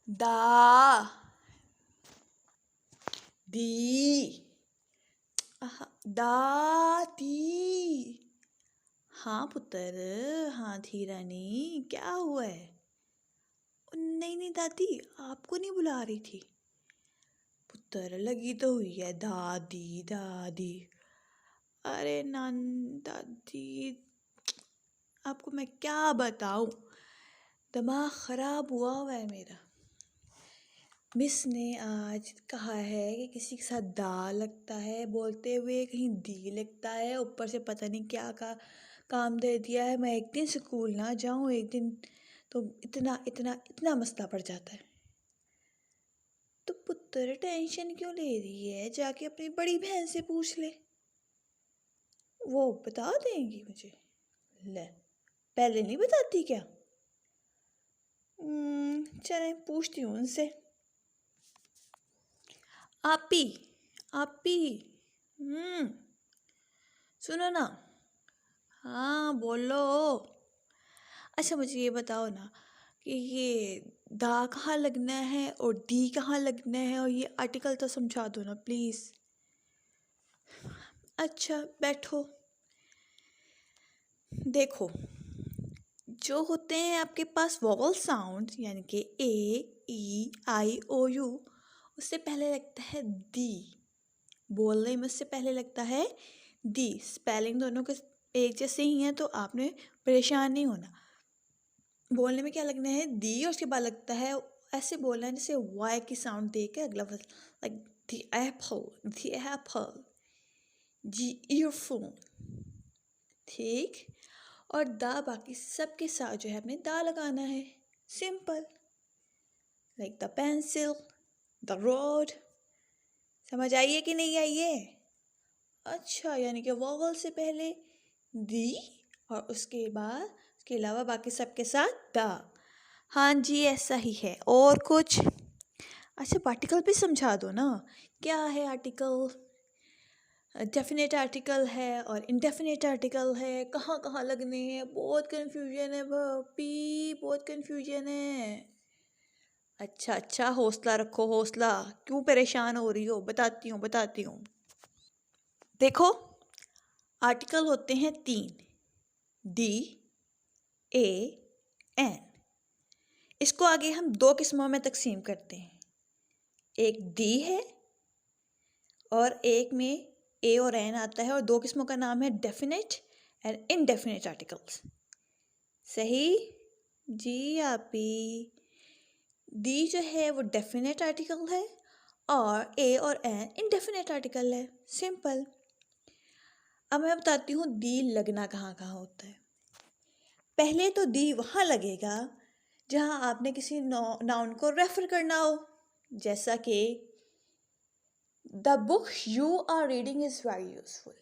दा दी दादी। हाँ पुत्र, हाँ थी रानी, क्या हुआ है? नहीं नहीं दादी, आपको नहीं बुला रही थी। पुत्र लगी तो हुई है दादी दादी। अरे नान दादी, आपको मैं क्या बताऊं, दिमाग खराब हुआ है मेरा। मिस ने आज कहा है कि किसी के साथ दा लगता है बोलते हुए कहीं दी लगता है, ऊपर से पता नहीं क्या का काम दे दिया है। मैं एक दिन स्कूल ना जाऊं, एक दिन तो इतना इतना इतना मसला पड़ जाता है। तो पुत्र टेंशन क्यों ले रही है? जाके अपनी बड़ी बहन से पूछ ले, वो बता देंगी मुझे। ले, पहले नहीं बताती क्या? चलें पूछती हूँ उनसे। आपी आपी, सुनो ना। हाँ बोलो। अच्छा मुझे ये बताओ ना कि ये दा कहाँ लगना है और दी कहाँ लगना है, और ये आर्टिकल तो समझा दो ना प्लीज़। अच्छा बैठो। देखो, जो होते हैं आपके पास वॉवल साउंड यानी कि ए ई आई ओ यू, उससे पहले लगता है दी। बोलने में उससे पहले लगता है दी। स्पेलिंग दोनों के एक जैसे ही हैं तो आपने परेशान नहीं होना। बोलने में क्या लगना है? दी, और उसके बाद लगता है, ऐसे बोलना है जैसे वाई की साउंड दे के अगला लाइक द एप्पल, जी ईयरफोन, ठीक। और दा बाकी सबके साथ जो है अपने दा लगाना है, simple. Like the pencil, the road. समझ आइए कि नहीं आइए? अच्छा, यानी कि वॉवल से पहले दी और उसके बाद उसके अलावा बाकी सबके साथ दा। हाँ जी ऐसा ही है। और कुछ? अच्छा आर्टिकल भी समझा दो ना। क्या है आर्टिकल? डेफिनेट आर्टिकल है और इनडेफिनेट आर्टिकल है, कहाँ कहाँ लगने हैं, बहुत कन्फ्यूजन है भाभी, बहुत कन्फ्यूजन है। अच्छा अच्छा, हौसला रखो हौसला, क्यों परेशान हो रही हो? बताती हूँ। देखो, आर्टिकल होते हैं 3, डी ए एन। इसको आगे हम 2 किस्मों में तकसीम करते हैं। एक डी है और एक में ए और एन आता है, और 2 किस्मों का नाम है डेफिनेट एंड इनडेफिनेट आर्टिकल्स। सही जी आपी। डी जो है वो डेफिनेट आर्टिकल है और ए और एन इनडेफिनेट आर्टिकल है, सिंपल। अब मैं बताती हूँ दी लगना कहाँ कहाँ होता है। पहले तो दी वहाँ लगेगा जहाँ आपने किसी नाउन को रेफर करना हो, जैसा कि the book you are reading is very useful.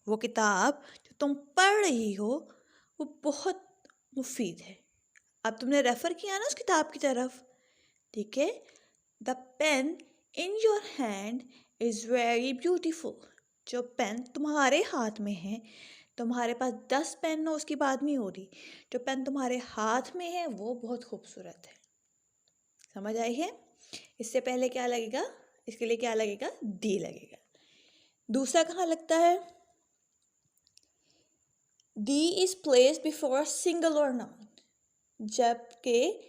वो किताब जो तुम पढ़ रही हो वो बहुत मुफीद है। अब तुमने रेफर किया ना उस किताब की तरफ, ठीक है। The pain in your hand is very beautiful. जो पेन तुम्हारे हाथ में है, तुम्हारे पास 10 पेन हो उसकी बात नहीं हो रही, जो पेन तुम्हारे हाथ में है वो बहुत खूबसूरत है। समझ आई है? इससे पहले क्या लगेगा? इसके लिए क्या लगेगा? डी लगेगा। दूसरा कहाँ लगता है? दी इज प्लेस बिफोर सिंगल और नाउन। जबकि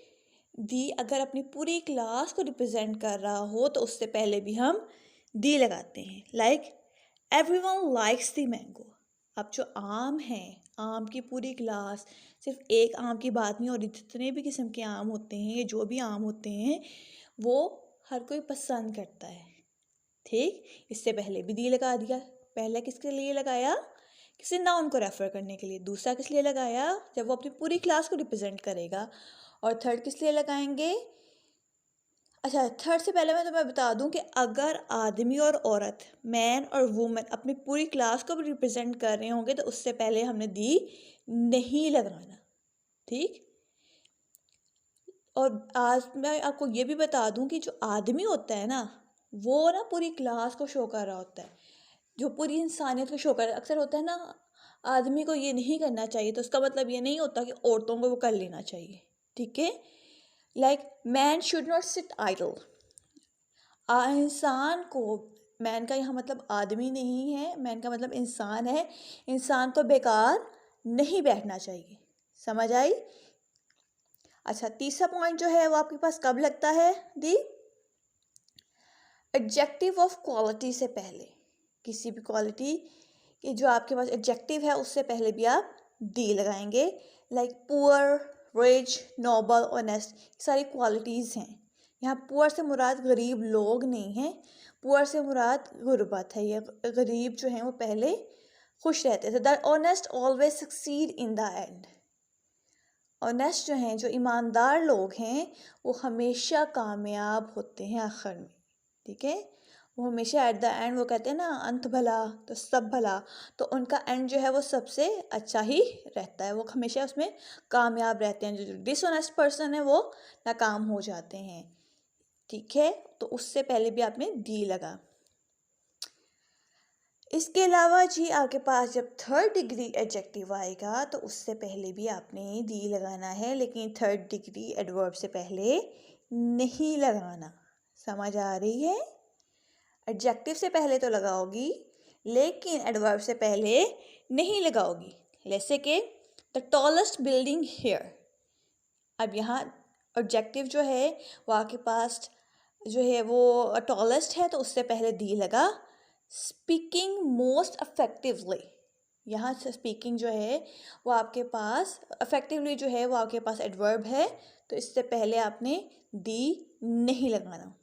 दी अगर अपनी पूरी क्लास को रिप्रेजेंट कर रहा हो तो उससे पहले भी हम दी लगाते हैं। Like everyone likes the mango. अब जो आम है, आम की पूरी क्लास, सिर्फ एक आम की बात नहीं हो रही, जितने भी किस्म के आम होते हैं, जो भी आम होते हैं वो हर कोई पसंद करता है, ठीक। इससे पहले भी दी लगा दिया। पहला किसके लिए लगाया? किसी नाउन को रेफर करने के लिए। दूसरा किस लिए लगाया? जब वो अपनी पूरी क्लास को रिप्रेजेंट करेगा। और थर्ड किस लिए लगाएंगे? अच्छा, थर्ड से पहले मैं तुम्हें बता दूं कि अगर आदमी और औरत, मैन और वुमेन अपनी पूरी क्लास को भी रिप्रेजेंट कर रहे होंगे तो उससे पहले हमने दी नहीं लगाना, ठीक। और आज मैं आपको ये भी बता दूं कि जो आदमी होता है ना, वो ना पूरी क्लास को शो कर रहा होता है, जो पूरी इंसानियत को शो कर रहा है। अक्सर होता है ना, आदमी को ये नहीं करना चाहिए, तो उसका मतलब ये नहीं होता कि औरतों को वो कर लेना चाहिए, ठीक है। Like man should not sit idle. इंसान को, मैन का यहाँ मतलब आदमी नहीं है, मैन का मतलब इंसान है, इंसान को बेकार नहीं बैठना चाहिए। समझ आई? अच्छा, तीसरा पॉइंट जो है वो आपके पास कब लगता है? दी एडजेक्टिव ऑफ क्वालिटी से पहले, किसी भी क्वालिटी कि जो आपके पास एडजेक्टिव है उससे पहले भी आप दी लगाएंगे। Like poor, rich, noble, honest, सारी क्वालिटीज़ हैं। यहाँ पुअर से मुराद गरीब लोग नहीं हैं, पुअर से मुराद गुर्बत है। ये गरीब जो हैं वो पहले खुश रहते थे। The honest always succeed in the end. Honest जो हैं, जो ईमानदार लोग हैं, वो हमेशा कामयाब होते हैं आखिर में। ठीक है, वो हमेशा एट द एंड, वो कहते हैं ना अंत भला तो सब भला, तो उनका एंड जो है वो सबसे अच्छा ही रहता है, वो हमेशा उसमें कामयाब रहते हैं। जो डिसऑनेस्ट पर्सन है वो नाकाम हो जाते हैं। ठीक है, तो उससे पहले भी आपने डी लगा। इसके अलावा जी आपके पास जब थर्ड डिग्री एडजेक्टिव आएगा तो उससे पहले भी आपने दी लगाना है, लेकिन थर्ड डिग्री एडवर्ब से पहले नहीं लगाना। समझ आ रही है? एडजेक्टिव से पहले तो लगाओगी, लेकिन एडवर्ब से पहले नहीं लगाओगी। जैसे कि द टॉलेस्ट बिल्डिंग हियर। अब यहाँ एडजेक्टिव जो है वो आपके पास जो है वो टॉलेस्ट है, तो उससे पहले दी लगा। स्पीकिंग मोस्ट अफेक्टिवली, यहाँ से स्पीकिंग जो है वो आपके पास अफेक्टिवली जो है वो आपके पास एडवर्ब है, तो इससे पहले आपने दी नहीं लगाना।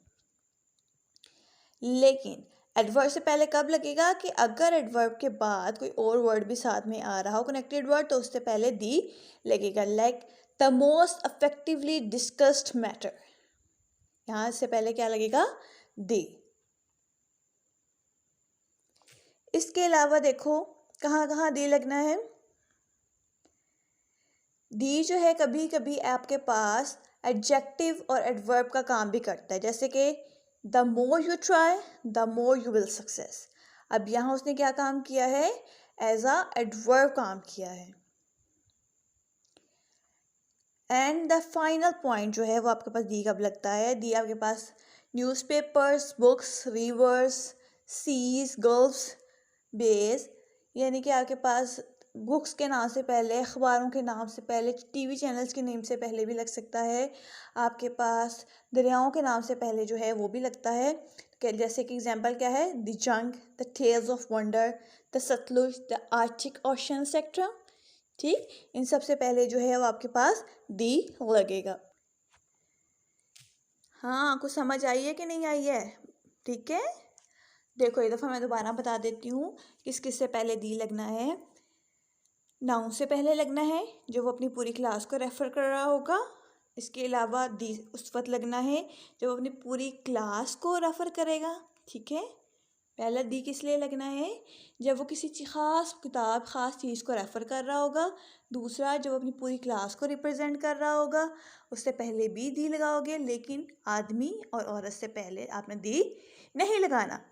लेकिन एडवर्ब से पहले कब लगेगा? कि अगर एडवर्ब के बाद कोई और वर्ड भी साथ में आ रहा हो, कनेक्टेड वर्ड, तो उससे पहले दी लगेगा। Like the most effectively discussed matter, यहाँ से पहले क्या लगेगा? दी। इसके अलावा देखो कहाँ कहाँ दी लगना है। दी जो है कभी कभी आपके पास एडजेक्टिव और एडवर्ब का काम भी करता है। जैसे कि the more you try the more you will success. अब यहाँ उसने क्या काम किया है? एज अ एडवर्ब काम किया है। एंड द फाइनल पॉइंट जो है वो आपके पास दी कब लगता है? दी आपके पास newspapers, books, rivers, seas, gulfs, bays, यानी कि आपके पास बुक्स के नाम से पहले, अखबारों के नाम से पहले, टीवी चैनल्स के नेम से पहले भी लग सकता है। आपके पास दरियाओं के नाम से पहले जो है वो भी लगता है। जैसे कि एग्जांपल क्या है? द जंग, the tales of wonder, the Sutlej, the Arctic Ocean etcetera. ठीक, इन सब से पहले जो है वो आपके पास दी लगेगा। हाँ, कुछ समझ आई है कि नहीं आई है? ठीक है, देखो एक दफ़ा मैं दोबारा बता देती हूँ किस किस से पहले दी लगना है। नाउन से पहले लगना है जो वो अपनी पूरी क्लास को रेफ़र कर रहा होगा। इसके अलावा दी उस वक्त लगना है जब वो अपनी पूरी क्लास को रेफ़र करेगा। ठीक है, पहला दी किस लिए लगना है? जब वो किसी ख़ास किताब, ख़ास चीज़ को रेफ़र कर रहा होगा। दूसरा, जब अपनी पूरी क्लास को रिप्रेजेंट कर रहा होगा, उससे पहले भी दी लगाओगे, लेकिन आदमी और औरत से पहले आपने दी नहीं लगाना।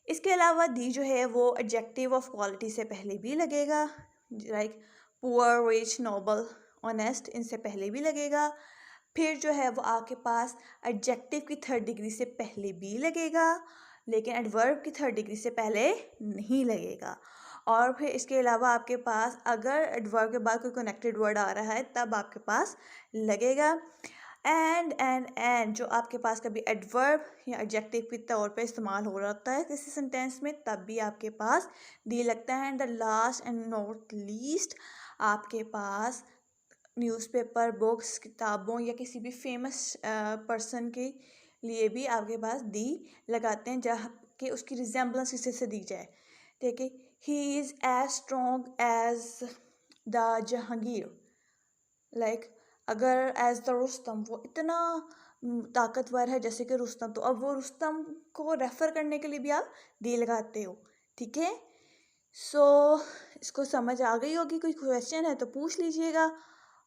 इसके अलावा दी जो है वो एडजेक्टिव ऑफ क्वालिटी से पहले भी लगेगा। Like poor, rich, noble, honest, इनसे पहले भी लगेगा। फिर जो है वो आपके पास एडजेक्टिव की थर्ड डिग्री से पहले भी लगेगा, लेकिन एडवर्ब की थर्ड डिग्री से पहले नहीं लगेगा। और फिर इसके अलावा आपके पास अगर एडवर्ब के बाद कोई कनेक्टेड वर्ड आ रहा है तब आपके पास लगेगा। एंड जो आपके पास कभी एडवर्ब या एडजेक्टिव के तौर पे इस्तेमाल हो रहा होता है किसी सेंटेंस में, तब भी आपके पास दी लगता है। And the last and not least, आपके पास न्यूज़पेपर, बुक्स, किताबों या किसी भी फेमस पर्सन के लिए भी आपके पास दी लगाते हैं, जहाँ कि उसकी रिजेम्बलेंस किसी से दी जाए। ठीक है, he is as strong as the Jahangir. Like अगर एज द रुस्तम, वो इतना ताकतवर है जैसे कि रुस्तम, तो अब वो रुस्तम को रेफ़र करने के लिए भी आप दी लगाते हो। ठीक है, सो इसको समझ आ गई होगी। कोई क्वेश्चन है तो पूछ लीजिएगा,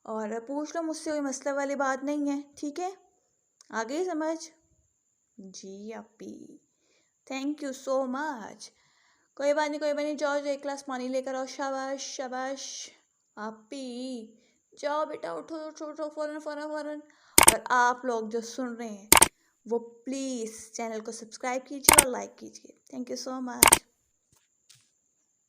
और पूछ लो मुझसे, कोई मसला वाली बात नहीं है। ठीक है, आ गई समझ? जी आपी, थैंक यू सो मच। कोई बात नहीं, कोई बात नहीं, जाओ एक गिलास पानी लेकर आओ। शाबाश शाबाश आपी, जाओ बेटा, उठो उठो उठो, फ़ौरन फ़ौरन फ़ौरन। और आप लोग जो सुन रहे हैं वो प्लीज़ चैनल को सब्सक्राइब कीजिए और लाइक कीजिए। Thank you so much.